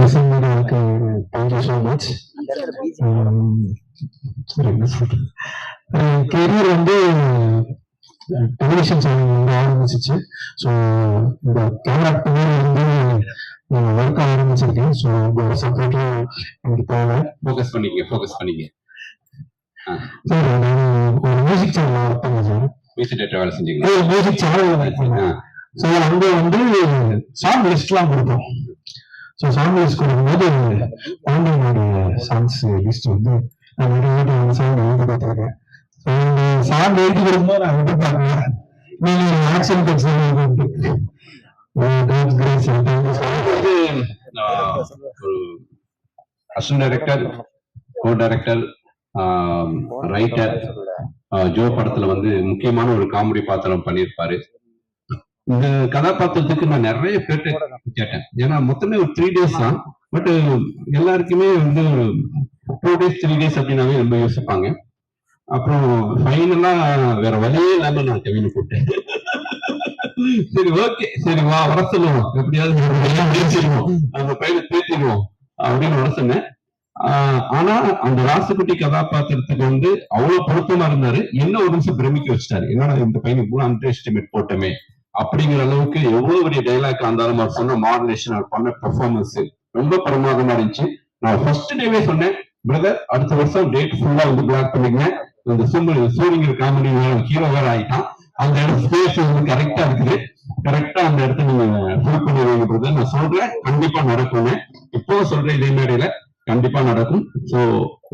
மீடியாவுக்கு thank you so much. Career வந்து television channel வந்து ஆரம்பிச்சிச்சு. ஸோ இந்த கேமரா பின்னாடி வந்து ஒர்க் ஆரம்பிச்சிருக்கேன். ஸோ ஒரு சப்போர்ட்டும் எனக்கு தேவை. ஃபோக்கஸ் பண்ணிக்க. சார் நான் ஒரு மியூசிக் சேனல் ஒர்க் பண்ணேன் சார். மியூசிக் டேரக்டர் வேலை செஞ்சீங்களா? மியூசிக் சேனல் ஒர்க் பண்ணேன். ஸோ அங்கே வந்து சாங் லிஸ்ட்லாம் கொடுப்போம். ஸோ சாங் லிஸ்ட் கொடுக்கும்போது பாண்டியனுடைய சாங்ஸ் லிஸ்ட் வந்து நான் ஒரு சாங் எழுதி பார்த்துருக்கேன். சாங் எழுதி கொடுக்கும்போது நான் வந்து பார்க்குறேன் நீங்க ஆக்ஷன் ஒரு assistant director, co director, writer, Joe படத்துல வந்து முக்கியமான ஒரு காமெடி பாத்திரம் பண்ணியிருப்பாரு. இந்த கதாபாத்திரத்துக்கு நான் நிறைய பேர்ட்ட கேட்டேன். ஏன்னா மொத்தமே ஒரு 3 days தான். பட் எல்லாருக்குமே வந்து ஒரு 2 days 3 days அப்படின்னாவே ரொம்ப யோசிப்பாங்க. அப்புறம் ஃபைனலா வேற வழியே இல்லாம நான் கவினை கூப்பிட்டேன். சரி ஓகே, சரி வா வர சொல்லுவோம், எப்படியாவது அந்த பையனை பேசிடுவோம் அப்படின்னு வர சொன்னேன். ஆனா அந்த ராசுகுட்டி கதாபாத்திரத்துக்கு வந்து அவ்வளவு பொருத்தமா இருந்தாரு. என்ன ஒரு நிமிஷம் பிரமிக்க வச்சுட்டாரு. என்னன்னா இந்த பையனுக்கு இவ்வளவு அண்டர் எஸ்டிமேட் போட்டோமே அப்படிங்கிற அளவுக்கு எவ்வளவு பெரிய டைலாக் இருந்தாலும் அவர் சொன்ன மாடுலேஷன், அவர் பண்ண பெர்ஃபார்மன்ஸ் ரொம்ப பிரமாதமா இருந்துச்சு. நான் ஃபர்ஸ்ட் டேவே சொன்னேன், பிரதர் அடுத்த வருஷம் டேட் ஃபுல்லா வந்து பிளாக் பண்ணிங்க. இந்த சூரியங்கிற காமெடி ஹீரோ வேற ஆயிட்டான். அந்த இடம் ஸ்பேஸ் வந்து கரெக்டா இருக்குது. கரெக்டா அந்த இடத்த நீங்க ஃபுல் பண்ணிடுவீங்க பிரதர். நான் சொல்றேன் கண்டிப்பா நடக்கும்னு. இப்போ சொல்றேன் இதே மேடையில கண்டிப்பா நடக்கும். சோ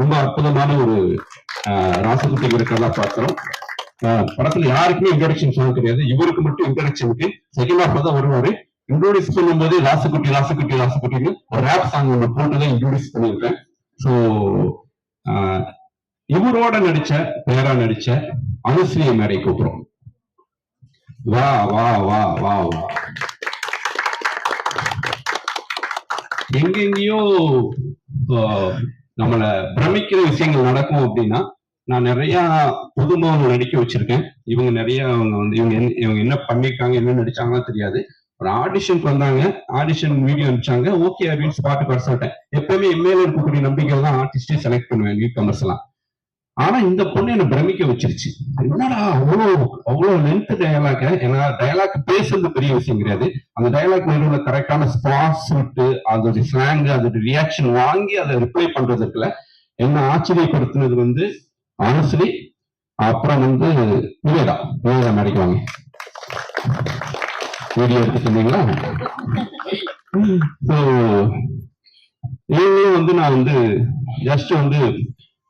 ரொம்ப அற்புதமான ஒரு ராசகுட்டிங்கிற கதாபாத்திரம். படத்துல யாருக்குமே இன்ட்ரோடக்ஷன் சாங் கிடையாது. இவருக்கு மட்டும் இன்ட்ரோடக்ஷனுக்கு செகண்ட் ஹாஃப் தான் வருவாரு. இன்ட்ரோடியூஸ் பண்ணும் போது ராசுகுட்டின்னு ஒரு ரேப் சாங் ஒன்று போட்டுதான் இன்ட்ரோடியூஸ் பண்ணியிருக்கேன். ஸோ இவரோட பேரா நடிச்ச அனுஸ்ரீ மேடை கூப்பிடுறோம். வா வா வா வா வா. எங்கெங்கயோ நம்மள பிரமிக்கிற விஷயங்கள் நடக்கும் அப்படின்னா நான் நிறைய புதுமுகங்கள் நடிக்க வச்சிருக்கேன். இவங்க நிறைய இவங்க என்ன பண்ணிருக்காங்க, என்ன நடிச்சாங்கன்னு தெரியாது. ஒரு ஆடிஷனுக்கு வந்தாங்க, ஆடிஷன் வீடியோ அனுப்பிச்சாங்க, ஓகே அப்படின்னு ஸ்பாட்டுக்கு வர சொல்லிட்டேன். எப்பவுமே எம்ஏல இருக்கக்கூடிய நம்பிக்கை தான் ஆர்டிஸ்டே செலக்ட் பண்ணுவேன், நியூ கமர்ஸ் எல்லாம். ஆனா இந்த பொண்ணு என்ன பிரமிக்க வச்சிருச்சு. என்னடா அவ்வளவு லென்த் டயலாக். ஏன்னா டயலாக் பேசுறது பெரிய விஷயம் கிடையாது. அந்த டயலாக் நடுவில் கரெக்டான ஸ்பாஸ் விட்டு அதோட ஸ்லாங், அதோட ரியாக்ஷன் வாங்கி அதை ரிப்ளை பண்றதுக்குள்ள என்ன ஆச்சரியப்படுத்தினது வந்து ஆனஸ்ட்லி. அப்புறம் வந்து நிவேதா நடிக்குவாங்க. வீடியோ எடுத்துட்டீங்களா? வந்து நான் வந்து ஜஸ்ட் வந்து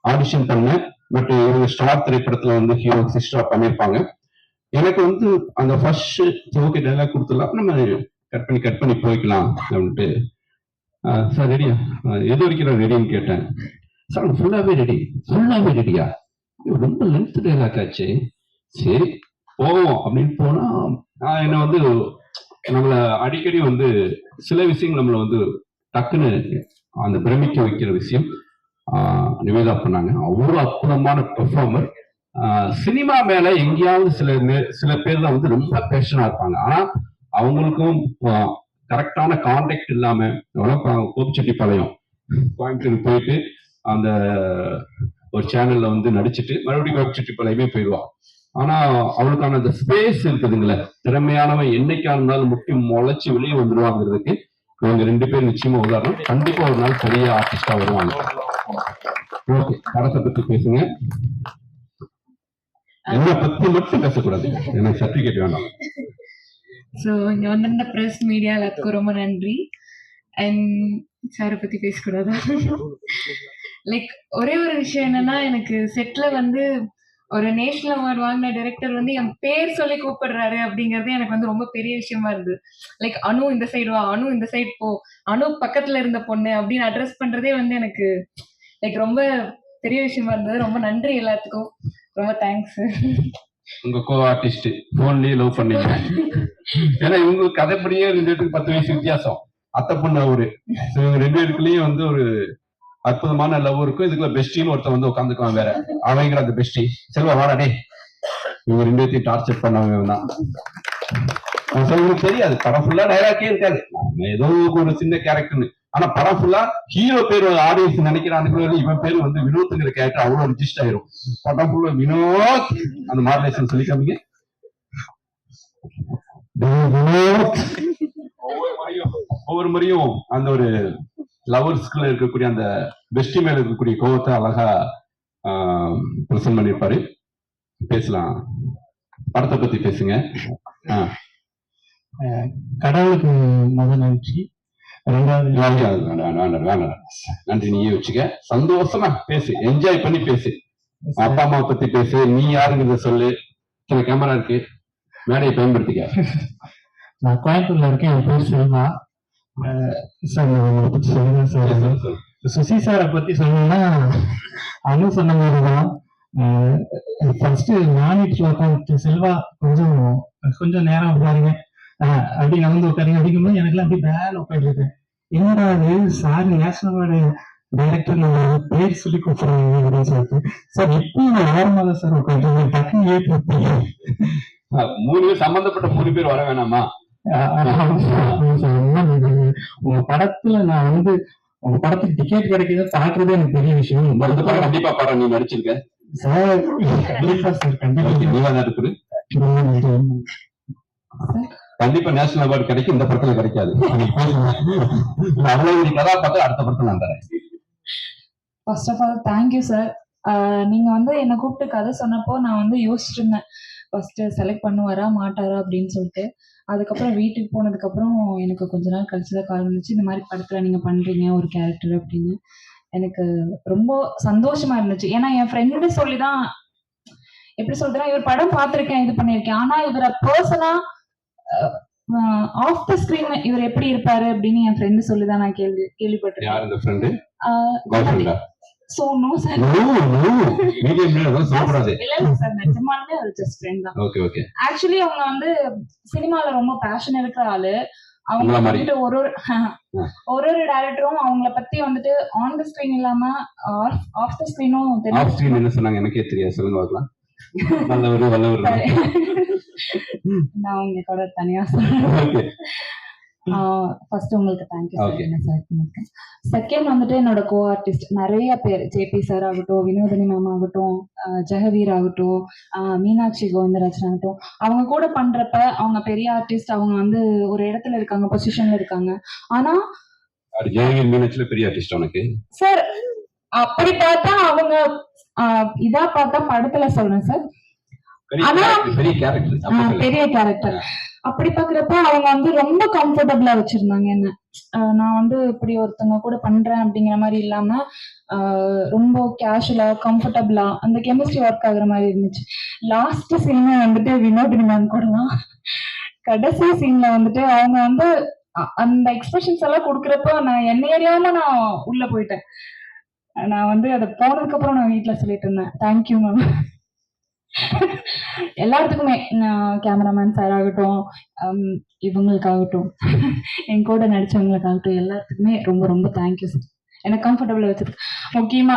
ஆடிஷன் பண்ணேன். பட் இவங்க ஸ்டார் திரைப்படத்துல வந்து ஹீரோ சிஸ்டரா பண்ணிருப்பாங்க. எனக்கு வந்து அந்த ஃபர்ஸ்ட் ஓகே டைலாக் கொடுத்துடலாம், நம்ம கட் பண்ணி போய்க்கலாம் அப்படின்ட்டு. சார் ரெடியா, எது வரைக்கும் ரெடின்னு கேட்டேன். சார் ஃபுல்லாவே ரெடியா? ரொம்ப லென்த் டைலாக் ஆச்சு, சரி போவோம் அப்படின்னு போனா என்ன வந்து நம்மள அடிக்கடி வந்து சில விஷயங்கள் நம்மள வந்து டக்குன்னு அந்த பிரமிக்க வைக்கிற விஷயம் நிவேதா பண்ணாங்க. அவ்வளவு அற்புதமான பெர்ஃபார்மர். சினிமா மேல எங்கேயாவது சில பேர் தான் வந்து ரொம்ப பேஷனா இருப்பாங்க. ஆனா அவங்களுக்கும் கரெக்டான கான்டாக்ட் இல்லாம கோபிச்செட்டிப்பாளையம் கோயம்புத்தூர் போயிட்டு அந்த ஒரு சேனல்ல வந்து நடிச்சுட்டு மறுபடியும் கோபிச்செட்டிப்பாளையமே போயிடுவான். ஆனா அவளுக்கான அந்த ஸ்பேஸ் இருக்குதுங்களே, திறமையானவன் என்னைக்கா இருந்தாலும் முட்டி முளைச்சு வெளியே வந்துருவாங்கிறதுக்கு இவங்க 2 பேரும் நிச்சயமா உதாரணம். கண்டிப்பா ஒரு நாள் பெரிய ஆர்டிஸ்டா வருவாங்க. ஓகே, படத்தை பத்தி பேசுங்க. என்ன பத்தி மட்டும் பேசக்கூடாது, எனக்கு சர்டிபிகேட் வேண்டாம். ஸோ இங்க வந்திருந்த பிரஸ் மீடியா எல்லாத்துக்கும் ரொம்ப நன்றி. அண்ட் சாரை பத்தி பேசக்கூடாதா? லைக் ஒரே ஒரு விஷயம் என்னன்னா, எனக்கு செட்ல வந்து ஒரு நேஷனல் அவார்டு வாங்கின டைரக்டர் வந்து என் பேர் சொல்லி கூப்பிடுறாரு அப்படிங்கறது எனக்கு வந்து ரொம்ப பெரிய விஷயமா இருந்தது. லைக் அனு இந்த சைடு வா, அனு இந்த சைடு போ, அனு பக்கத்துல இருந்த பொண்ணு அப்படின்னு அட்ரஸ் பண்றதே வந்து எனக்கு லைக் ரொம்ப பெரிய விஷயமா இருந்தது. ரொம்ப நன்றி எல்லாத்துக்கும், ரொம்ப தேங்க்ஸ். உங்க கோ ஆர்டிஸ்ட் போன்லயே லவ் பண்ணீங்க. ஏன்னா இவங்க கதைப்படியே 2 பேருக்கு 10 வயசு வித்தியாசம். அத்தை பொண்ணு அவரு. இவங்க 2 பேருக்குள்ளயும் வந்து ஒரு அற்புதமான லவ் இருக்கும். இதுக்குள்ள பெஸ்டின்னு ஒருத்தன் வந்து உட்காந்துக்குவான் வேற. அவங்கிற அந்த பெஸ்டி செல்வா வாடா டே. இவங்க 2 பேர்த்தையும் டார்ச்சர் பண்ணவங்க தான். தெரியாது, படம் ஃபுல்லா டைலாக்கே இருக்காது, ஏதோ ஒரு சின்ன கேரக்டர்னு. ஆனா படம் ஃபுல்லா ஹீரோ பேர் ஆடியன்ஸ் நினைக்கிறானுங்களோ இவன் பேர் வந்து வினோத்ங்கிற கேரக்டர் அவ்வளவு ரிஜிஸ்ட் ஆயிரும். படம் ஃபுல்லா வினோத் அந்த மாடுலேஷன் சொல்லிக்காமீங்க. ஒவ்வொரு முறையும் அந்த ஒரு லவர்ஸ்குள்ள இருக்கக்கூடிய அந்த பெஸ்டி மேல இருக்கக்கூடிய கோவத்தை அழகா பிரசன்ட் பண்ணிருப்பாரு. பேசலாம், படத்தை பத்தி பேசுங்க. கடவுளுக்கு முதல் நன்றி. நன்றி நீயே வச்சுக்க. சந்தோஷமா பேசு, என்ஜாய் பண்ணி பேசு. அப்பா அம்மா பத்தி பேசு, நீ யாருங்கிறத சொல்லு. கேமரா இருக்கு, மேடையை பயன்படுத்திக்க. நான் கோயம்புத்தூர்ல இருக்கேன். என் பேர் செல்வா. சார் உங்களை பத்தி சொல்லுங்க சார். சுசி சாரை பத்தி சொல்லணும்னா அனு சொன்ன மாதிரிதான். ஃபர்ஸ்ட் மானிட்டர்ல உட்காந்து செல்வா கொஞ்சம் நேரம் உட்காருங்க அப்படி நடந்து உட்காருங்க அப்படிங்கும்போது எனக்கு எல்லாம் அப்படி வேலை உட்காந்துருக்கேன். என்னடா அது சார் நேஷனலோட டைரக்டர் நம்ம பேர் சொல்லி கூப்பிடுறாங்க அப்படின்னு சொல்லிட்டு சார் இப்போ நான் 6 மாதம் சார் உட்காந்து டக்குன்னு ஏற்று 3 பேர் சம்பந்தப்பட்ட 3 பேர் வர வேணாமா? உங்க படத்துல நான் வந்து உங்க படத்துக்கு டிக்கெட் கிடைக்கிறத பாக்குறதே எனக்கு பெரிய விஷயம். கண்டிப்பா படம் நீ நடிச்சிருக்க சார். கண்டிப்பா சார், கண்டிப்பா. கண்டிப்பா நேஷனல் அவார்டு கிடைக்கும், இந்த படத்துல கிடைக்காது. அவ்வளவு கதாபாத்திரம் அடுத்த படத்துல நான் தரேன். First of all thank you sir. நீங்க வந்து என்னை கூப்பிட்டு கதை சொன்னப்போ நான் வந்து யோசிச்சுட்டு இருந்தேன், ஃபர்ஸ்ட் செலக்ட் பண்ணுவாரா மாட்டாரா அப்படின்னு சொல்லிட்டு. அதுக்கப்புறம் வீட்டுக்கு போனதுக்கப்புறம் எனக்கு கொஞ்ச நாள் கழிச்சுதான் கால் வந்துச்சு, இந்த மாதிரி படத்துல நீங்க பண்றீங்க ஒரு கேரக்டர் அப்படின்னு. எனக்கு ரொம்ப சந்தோஷமா இருந்துச்சு. ஏன்னா என் ஃப்ரெண்டு சொல்லிதான், எப்படி சொல்றேன்னா, இவர் படம் பார்த்திருக்கேன், இது பண்ணியிருக்கேன், ஆனா இவரை பர்சனா ஆஃப் த ஸ்கிரீன் இவர் எப்படி இருப்பாரு அப்படின்னு என் ஃப்ரெண்டு சொல்லிதான் நான் கேள்விப்பட்டிருக்கேன். So no sir. இல்ல சார், நிஜமாலுமே அது ஜஸ்ட் ஃப்ரெண்ட் தான். ஆக்சுவலி அவங்க வந்து சினிமால ரொம்ப பேஷன் இருக்கிற ஆளு. அவங்க வந்துட்டு ஒரு டைரக்டரும் அவங்கள பத்தி வந்துட்டு ஆன் த ஸ்கிரீன் இல்லாம ஆஃப் த ஸ்கிரீனும் தெரியும். என்ன சொன்னாங்க எனக்கே தெரியாது, சொல்லுங்க பார்க்கலாம். நான் உங்க கூட தனியா சொல்றேன். ஃபர்ஸ்ட் உங்களுக்கு தேங்க்யூ சார் என்ன செலக்ட் பண்ணிருக்கேன். செகண்ட் வந்துட்டு என்னோட கோ ஆர்டிஸ்ட் நிறைய பேர், ஜேபி சார் ஆகட்டும், வினோதினி மேம் ஆகட்டும், ஜெகவீர் ஆகட்டும், மீனாட்சி கோவிந்தராஜன் ஆகட்டும், அவங்க கூட பண்றப்ப அவங்க பெரிய ஆர்டிஸ்ட், அவங்க வந்து ஒரு இடத்துல இருக்காங்க, பொசிஷன்ல இருக்காங்க. ஆனா ஜெகவீர் மீனாட்சில பெரிய ஆர்டிஸ்ட் உனக்கு சார் அப்படி பார்த்தா அவங்க இதா பார்த்தா படத்துல சொல்றேன் சார், பெரிய கேரக்டர். அப்படி பாக்குறப்ப அவங்க வந்து ரொம்ப கம்ஃபர்டபுளா வச்சிருந்தாங்க என்ன. நான் வந்து இப்படி ஒருத்தவங்க கூட பண்றேன் அப்படிங்கிற மாதிரி இல்லாம ரொம்ப கேஷுவலா கம்ஃபர்டபுளா அந்த கெமிஸ்ட்ரி ஒர்க் ஆகுற மாதிரி இருந்துச்சு. லாஸ்ட் சீன் வந்துட்டு வினோதினி மேம் கூடலாம் கடைசி சீன்ல வந்துட்டு அவங்க வந்து அந்த எக்ஸ்பிரஷன்ஸ் எல்லாம் கொடுக்குறப்ப நான் என்ன அறியாம நான் உள்ள போயிட்டேன். நான் வந்து அதை போனதுக்கு அப்புறம் நான் வீட்டுல சொல்லிட்டு இருந்தேன், தேங்க்யூ மேம். எல்லாத்துக்குமே கேமராமேன் சார் ஆகட்டும், இவங்களுக்காகட்டும், என் கூட நடிச்சவங்களுக்காகட்டும், எல்லாத்துக்குமே ரொம்ப ரொம்ப தேங்க்யூ சார். எனக்கு கம்ஃபர்டபுளா வச்சிருக்கு. முக்கியமா